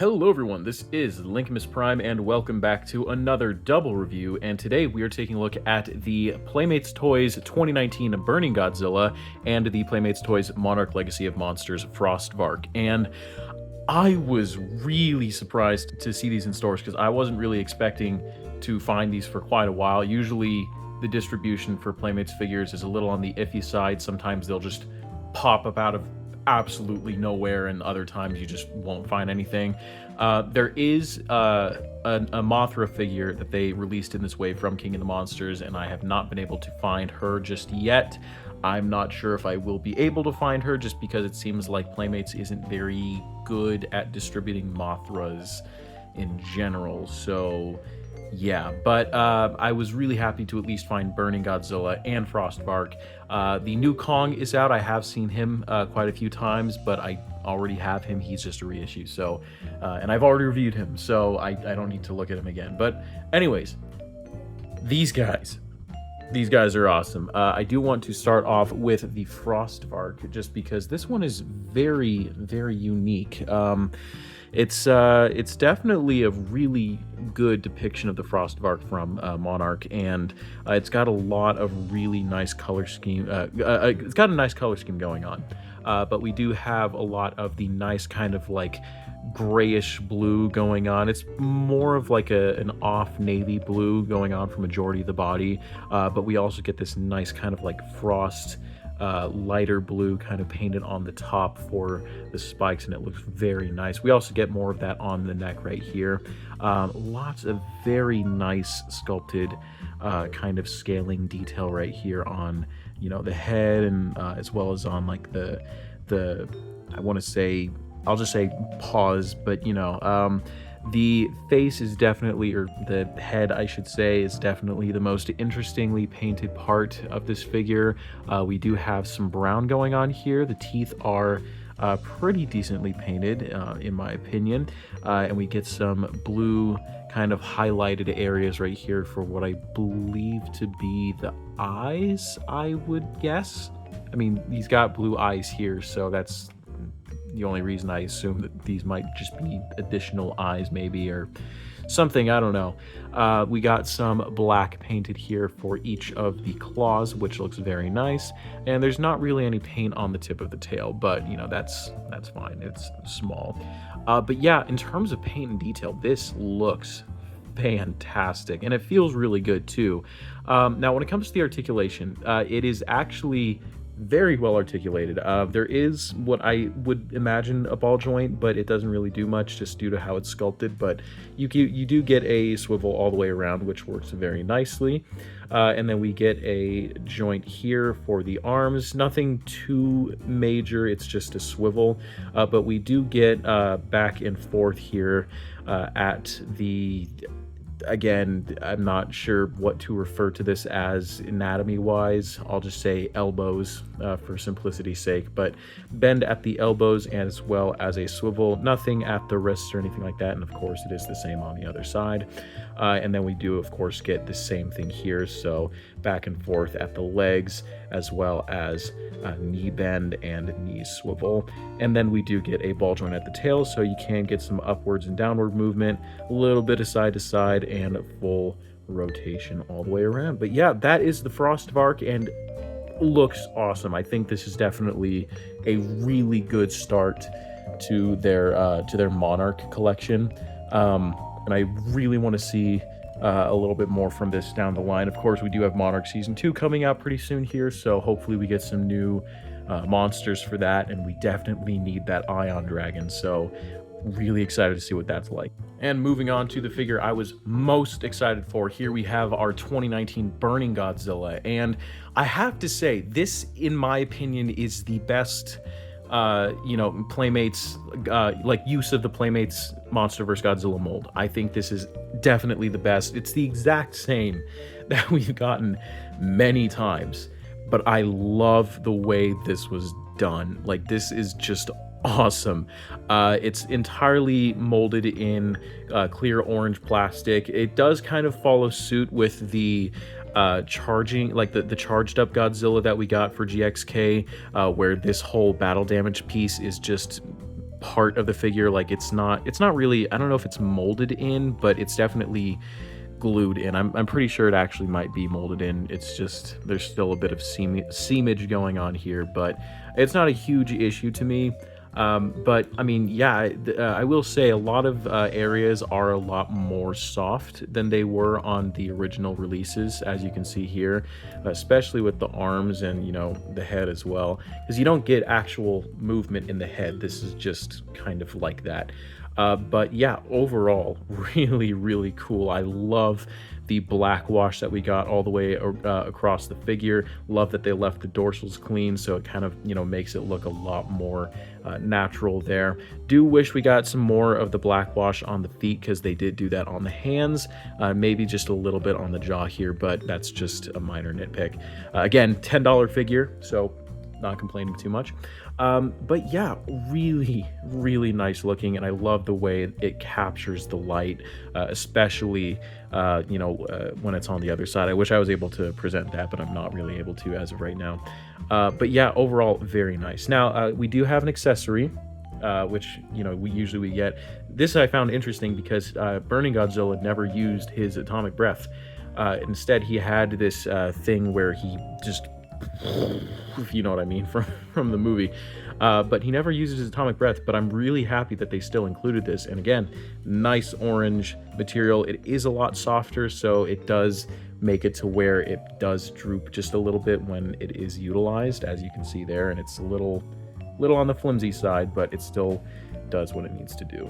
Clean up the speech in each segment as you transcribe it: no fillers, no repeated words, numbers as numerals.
Hello everyone, this is Linkimus Prime and welcome back to another double review, and today we are taking a look at the Playmates Toys 2019 Burning Godzilla and the Playmates Toys Monarch Legacy of Monsters Frost Vark. And I was really surprised to see these in stores because I wasn't really expecting to find these for quite a while. Usually the distribution for Playmates figures is a little on the iffy side. Sometimes they'll just pop up out of absolutely nowhere, and other times you just won't find anything. There is a Mothra figure that they released in this wave from King of the Monsters, and I have not been able to find her just yet. I'm not sure if I will be able to find her just because it seems like Playmates isn't very good at distributing Mothras in general, so yeah, but I was really happy to at least find Burning Godzilla and Frost Vark. The new Kong is out. I have seen him quite a few times, but I already have him. He's just a reissue, so and I've already reviewed him, so I don't need to look at him again. But anyways, these guys are awesome. I do want to start off with the Frost Vark, just because this one is very, very unique. It's definitely a really good depiction of the Frost Vark from Monarch, and it's got a lot of really nice color scheme. It's got a nice color scheme going on, but we do have a lot of the nice kind of like grayish blue going on. It's more of like an off navy blue going on for majority of the body, but we also get this nice kind of like frost lighter blue kind of painted on the top for the spikes, and it looks very nice. We also get more of that on the neck right here. Lots of very nice sculpted kind of scaling detail right here on, you know, the head, and as well as on like the I want to say, I'll just say paws, but you know, the face is definitely, or the head I should say, is definitely the most interestingly painted part of this figure. We do have some brown going on here. The teeth are pretty decently painted, in my opinion, and we get some blue kind of highlighted areas right here for what I believe to be the eyes, I would guess. I mean, he's got blue eyes here, so that's the only reason I assume that these might just be additional eyes maybe, or something, I don't know. We got some black painted here for each of the claws, which looks very nice, and there's not really any paint on the tip of the tail, but you know, that's fine, it's small. But yeah, in terms of paint and detail, this looks fantastic, and it feels really good too. Now when it comes to the articulation, it is actually very well articulated. There is what I would imagine a ball joint, but it doesn't really do much just due to how it's sculpted, but you do get a swivel all the way around, which works very nicely. And then we get a joint here for the arms. Nothing too major, it's just a swivel, but we do get back and forth here at the, again, I'm not sure what to refer to this as anatomy wise. I'll just say elbows for simplicity's sake, but bend at the elbows as well as a swivel, nothing at the wrists or anything like that. And of course it is the same on the other side. And then we do of course get the same thing here, so back and forth at the legs as well as knee bend and knee swivel. And then we do get a ball joint at the tail, so you can get some upwards and downward movement, a little bit of side to side, and full rotation all the way around. But yeah, that is the Frost Vark, and looks awesome. I think this is definitely a really good start to their Monarch collection, and I really want to see a little bit more from this down the line. Of course, we do have Monarch Season 2 coming out pretty soon here, so hopefully we get some new monsters for that, and we definitely need that Ion Dragon, so really excited to see what that's like. And moving on to the figure I was most excited for, here we have our 2019 Burning Godzilla, and I have to say, this, in my opinion, is the best you know, Playmates, like use of the Playmates Monsterverse Godzilla mold. I think this is definitely the best. It's the exact same that we've gotten many times, but I love the way this was done. Like, this is just awesome. It's entirely molded in clear orange plastic. It does kind of follow suit with the charging, like the charged up Godzilla that we got for GXK, where this whole battle damage piece is just part of the figure. Like it's not really, I don't know if it's molded in, but it's definitely glued in. I'm pretty sure it actually might be molded in. It's just there's still a bit of seamage going on here, but it's not a huge issue to me. But I mean, yeah, I will say a lot of areas are a lot more soft than they were on the original releases, as you can see here, especially with the arms and, you know, the head as well, because you don't get actual movement in the head. This is just kind of like that. But yeah, overall, really, really cool. I love the black wash that we got all the way across the figure. Love that they left the dorsals clean, so it kind of, you know, makes it look a lot more natural there. Do wish we got some more of the black wash on the feet, because they did do that on the hands, maybe just a little bit on the jaw here, but that's just a minor nitpick. Again, $10 figure, so not complaining too much. But yeah, really, really nice looking, and I love the way it captures the light, especially when it's on the other side. I wish I was able to present that, but I'm not really able to as of right now. But yeah, overall, very nice. Now, we do have an accessory, which, you know, we get. This I found interesting because Burning Godzilla never used his atomic breath. Instead, he had this thing where he just, if you know what I mean, from the movie. But he never uses his atomic breath, but I'm really happy that they still included this. And again, nice orange material. It is a lot softer, so it does make it to where it does droop just a little bit when it is utilized, as you can see there. And it's a little on the flimsy side, but it still does what it needs to do.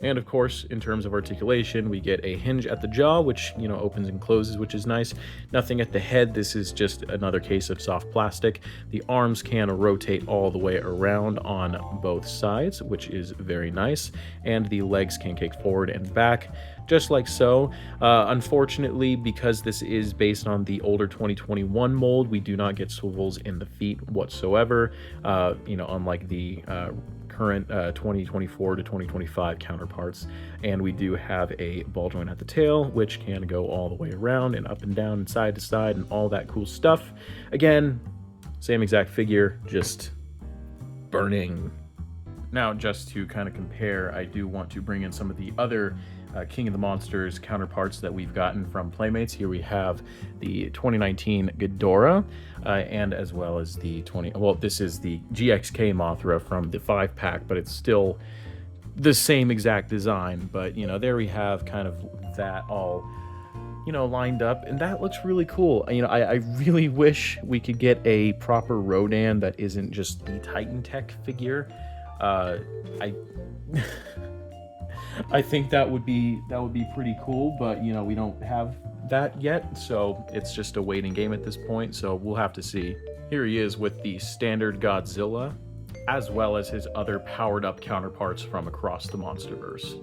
And of course, in terms of articulation, we get a hinge at the jaw, which, you know, opens and closes, which is nice. Nothing at the head. This is just another case of soft plastic. The arms can rotate all the way around on both sides, which is very nice. And the legs can kick forward and back, just like so. Unfortunately, because this is based on the older 2021 mold, we do not get swivels in the feet whatsoever, unlike the current 2024 to 2025 counterparts. And we do have a ball joint at the tail, which can go all the way around and up and down and side to side and all that cool stuff. Again, same exact figure, just burning. Now, just to kind of compare, I do want to bring in some of the other King of the Monsters counterparts that we've gotten from Playmates. Here we have the 2019 Ghidorah, and as well as the this is the GXK Mothra from the 5-pack, but it's still the same exact design. But, you know, there we have kind of that all, you know, lined up, and that looks really cool. You know, I really wish we could get a proper Rodan that isn't just the Titan Tech figure. I think that would be pretty cool, but, you know, we don't have that yet, so it's just a waiting game at this point, so we'll have to see. Here he is with the standard Godzilla, as well as his other powered up counterparts from across the Monsterverse.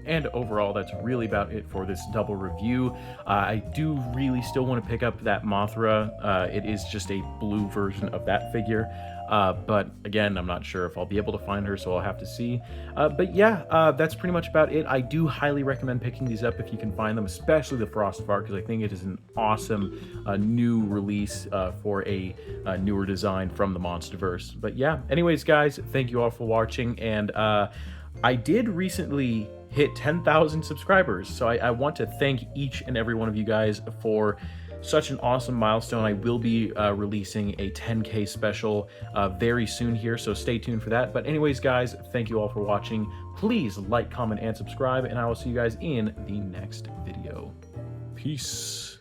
And overall, that's really about it for this double review. I do really still want to pick up that Mothra. It is just a blue version of that figure. But again, I'm not sure if I'll be able to find her, so I'll have to see. But yeah, that's pretty much about it. I do highly recommend picking these up if you can find them, especially the Frost Vark, because I think it is an awesome new release for a newer design from the Monsterverse. But yeah, anyways, guys, thank you all for watching. And I did recently hit 10,000 subscribers, so I want to thank each and every one of you guys for such an awesome milestone. I will be releasing a 10K special very soon here, so stay tuned for that. But anyways, guys, thank you all for watching. Please like, comment, and subscribe, and I will see you guys in the next video. Peace.